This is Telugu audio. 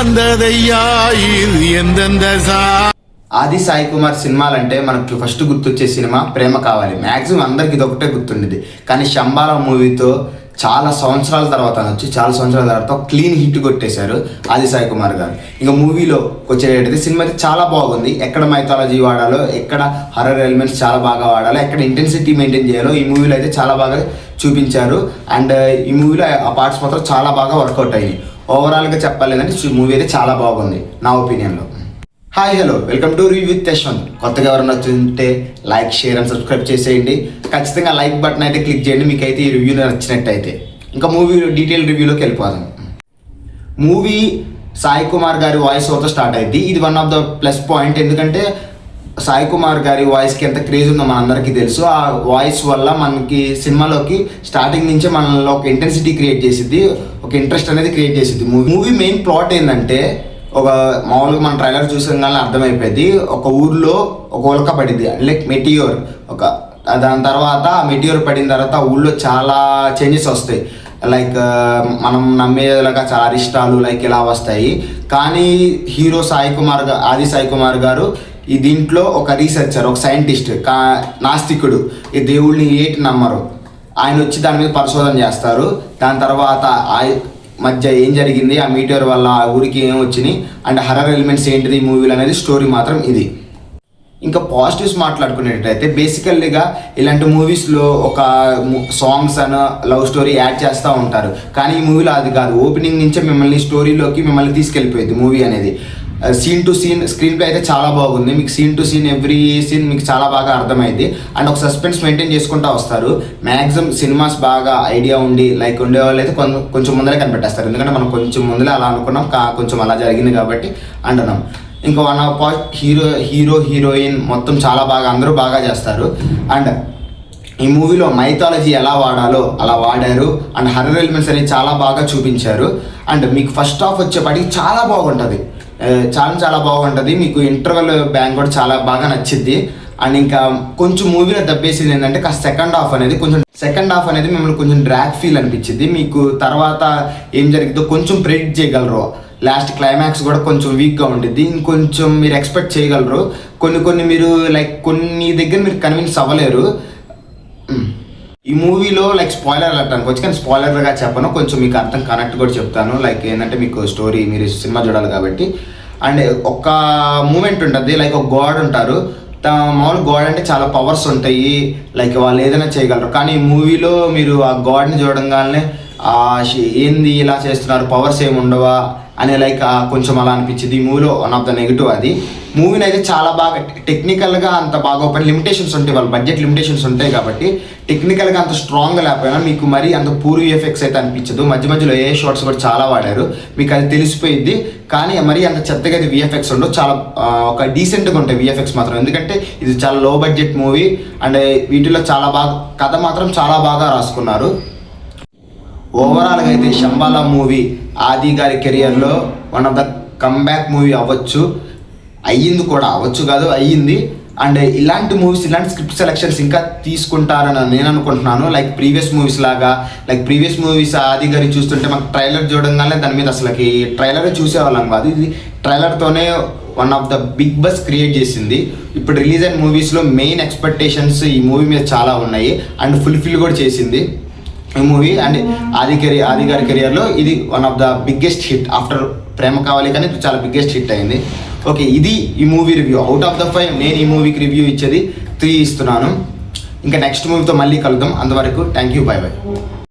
வந்ததையா இது எந்தெந்த ఆది సాయి కుమార్ సినిమాలంటే మనకు ఫస్ట్ గుర్తొచ్చే సినిమా ప్రేమ కావాలి. మ్యాక్సిమం అందరికి ఇది ఒకటే గుర్తుండేది. కానీ శంబాల మూవీతో చాలా సంవత్సరాల తర్వాత క్లీన్ హిట్ కొట్టేశారు ఆది సాయి కుమార్ గారు. ఇంకా మూవీలో వచ్చేటది సినిమా చాలా బాగుంది. ఎక్కడ మైథాలజీ వాడాలో, ఎక్కడ హర్రర్ ఎలిమెంట్స్ చాలా బాగా వాడాలో, ఎక్కడ ఇంటెన్సిటీ మెయింటైన్ చేయాలో ఈ మూవీలో అయితే చాలా బాగా చూపించారు. అండ్ ఈ మూవీలో ఆ పార్ట్స్ మాత్రం చాలా బాగా వర్కౌట్ అయ్యాయి. ఓవరాల్గా చెప్పాలంటే మూవీ అయితే చాలా బాగుంది నా ఒపీనియన్లో. Hi hello, welcome to review with Yashwanth. కొత్తగా ఎవరైనా వచ్చింటే లైక్, షేర్ అండ్ సబ్స్క్రైబ్ చేసేయండి. ఖచ్చితంగా లైక్ బటన్ అయితే క్లిక్ చేయండి మీకు అయితే ఈ రివ్యూ నచ్చినట్టయితే. ఇంకా మూవీ డీటెయిల్ రివ్యూలోకి వెళ్ళిపోదాం. మూవీ సాయి కుమార్ గారి వాయిస్ ఓవర్తో స్టార్ట్ అయింది. ఇది one of the plus point. ఎందుకంటే సాయి కుమార్ గారి వాయిస్కి ఎంత క్రేజ్ ఉందో మనందరికీ తెలుసు. ఆ వాయిస్ వల్ల మనకి సినిమాలోకి స్టార్టింగ్ నుంచే మనలో ఒక ఇంటెన్సిటీ క్రియేట్ చేసిద్ది, ఒక ఇంట్రెస్ట్ అనేది క్రియేట్ చేసిద్ది. మూవీ మెయిన్ ప్లాట్ ఏంటంటే, ఒక మామూలుగా మన ట్రైలర్ చూసగానే అర్థమైపోయింది. ఒక ఊర్లో ఒక ఉల్క పడింది, లైక్ మెటియోర్. దాని తర్వాత ఆ మెటియోర్ పడిన తర్వాత ఆ ఊళ్ళో చాలా చేంజెస్ వస్తాయి. లైక్ మనం నమ్మేలాగా చాలా అరిష్టాలు లైక్ ఇలా వస్తాయి. కానీ హీరో ఆది సాయి కుమార్ గారు ఈ దీంట్లో ఒక రీసెర్చర్, ఒక సైంటిస్ట్, నాస్తికుడు, ఈ దేవుళ్ళని నమ్మరు. ఆయన వచ్చి దాని మీద పరిశోధన చేస్తారు. దాని తర్వాత మధ్య ఏం జరిగింది, ఆ మీటియోర్ వల్ల ఆ ఊరికి ఏం వచ్చినాయి, అండ్ హర్రర్ ఎలిమెంట్స్ ఏంటిది ఈ మూవీలో అనేది స్టోరీ మాత్రం ఇది. ఇంకా పాజిటివ్స్ మాట్లాడుకునేటైతే బేసికల్లీగా ఇలాంటి మూవీస్లో ఒక సాంగ్స్ అని లవ్ స్టోరీ యాడ్ చేస్తూ ఉంటారు. కానీ ఈ మూవీలో అది కాదు. ఓపెనింగ్ నుంచే స్టోరీలోకి మిమ్మల్ని తీసుకెళ్ళిపోయింది మూవీ అనేది. Scene to scene screenplay అయితే చాలా బాగుంది. మీకు scene to scene every scene మీకు చాలా బాగా అర్థమైంది. అండ్ ఒక సస్పెన్స్ మెయింటైన్ చేసుకుంటూ వస్తారు. మ్యాక్సిమం సినిమాస్ బాగా ఐడియా ఉండి లైక్ ఉండేవాళ్ళు అయితే కొంచెం ముందరే కనిపెట్టేస్తారు. ఎందుకంటే మనం కొంచెం ముందరే అలా అనుకున్నాం, కొంచెం అలా జరిగింది కాబట్టి అంటున్నాం. ఇంకా వన్ ఆఫ్ హీరో హీరోయిన్ మొత్తం చాలా బాగా అందరూ బాగా చేస్తారు. అండ్ ఈ మూవీలో మైథాలజీ ఎలా వాడాలో అలా వాడారు. అండ్ హర్రర్ ఎలిమెంట్స్ అనేవి చాలా బాగా చూపించారు. అండ్ మీకు ఫస్ట్ హాఫ్ వచ్చేపాటికి చాలా బాగుంటుంది, చాలా బాగుంటుంది. మీకు ఇంటర్వెల్ బ్యాంక్ కూడా చాలా బాగా నచ్చింది. అండ్ ఇంకా కొంచెం మూవీలో దబ్బేసింది ఏంటంటే సెకండ్ హాఫ్ అనేది మిమ్మల్ని కొంచెం డ్రాగ్ ఫీల్ అనిపించింది. మీకు తర్వాత ఏం జరిగిందో కొంచెం ప్రెడిక్ట్ చేయగలరు. లాస్ట్ క్లైమాక్స్ కూడా కొంచెం వీక్గా ఉంటుంది. ఇంకొంచెం మీరు ఎక్స్పెక్ట్ చేయగలరు. కొన్ని మీరు లైక్ కొన్ని దగ్గర మీరు కన్విన్స్ అవ్వలేరు. ఈ మూవీలో లైక్ స్పాయిలర్ అట్టానికి వచ్చి, కానీ స్పాయిలర్గా చెప్పను, కొంచెం మీకు అర్థం కనెక్ట్ కూడా చెప్తాను. లైక్ ఏంటంటే మీకు స్టోరీ మీరు సినిమా చూడాలి కాబట్టి. అండ్ ఒక మూమెంట్ ఉంటుంది, లైక్ ఒక గాడ్ ఉంటారు. మామూలు గాడ్ అంటే చాలా పవర్స్ ఉంటాయి, లైక్ వాళ్ళు ఏదైనా చేయగలరు. కానీ ఈ మూవీలో మీరు ఆ గాడ్ని చూడంగానే ఏంది ఇలా చేస్తున్నారు, పవర్స్ ఏమి ఉండవా అని లైక్ కొంచెం అలా అనిపించింది. ఈ మూవీలో వన్ ఆఫ్ ద నెగిటివ్ అది. మూవీని అయితే చాలా బాగా టెక్నికల్గా అంత బాగా లిమిటేషన్స్ ఉంటాయి, వాళ్ళ బడ్జెట్ లిమిటేషన్స్ ఉంటాయి కాబట్టి టెక్నికల్గా అంత స్ట్రాంగ్గా లేకపోయినా మీకు మరి అంత పూర్ విఎఫ్ఎక్స్ అయితే అనిపించదు. మధ్యలో ఏ షార్ట్స్ కూడా చాలా వాడారు, మీకు అది తెలిసిపోయింది. కానీ మరి అంత చెత్తగా అది విఎఫ్ఎక్స్ ఉండవు, చాలా ఒక డీసెంట్గా ఉంటాయి విఎఫ్ఎక్స్ మాత్రం. ఎందుకంటే ఇది చాలా లో బడ్జెట్ మూవీ. అండ్ వీటిలో చాలా బాగా కథ మాత్రం చాలా బాగా రాసుకున్నారు. ఓవరాల్గా అయితే శంబాల మూవీ ఆది గారి కెరియర్లో one of the comeback movie అయ్యింది. అండ్ ఇలాంటి మూవీస్, ఇలాంటి స్క్రిప్ట్ సెలెక్షన్స్ ఇంకా తీసుకుంటారని నేను అనుకుంటున్నాను. లైక్ ప్రీవియస్ మూవీస్ ఆది గారి చూస్తుంటే మాకు ట్రైలర్ చూడంగానే దాని మీద అసలుకి ట్రైలర్ చూసేవాళ్ళం కాదు. ఇది ట్రైలర్తోనే one of the big buzz create చేసింది. ఇప్పుడు రిలీజ్ అయిన మూవీస్లో మెయిన్ ఎక్స్పెక్టేషన్స్ ఈ మూవీ మీద చాలా ఉన్నాయి. అండ్ ఫుల్ఫిల్ కూడా చేసింది ఈ మూవీ. అండ్ ఆది గారి కెరియర్లో ఇది one of the biggest hit after Prema Kavali, కానీ చాలా బిగ్గెస్ట్ హిట్ అయింది. ఓకే, ఇది ఈ movie review. Out of the 5 నేను ఈ మూవీకి రివ్యూ ఇచ్చేది 3 ఇస్తున్నాను. ఇంకా నెక్స్ట్ మూవీతో మళ్ళీ కలుద్దాం. అంతవరకు థ్యాంక్ యూ, బై బై.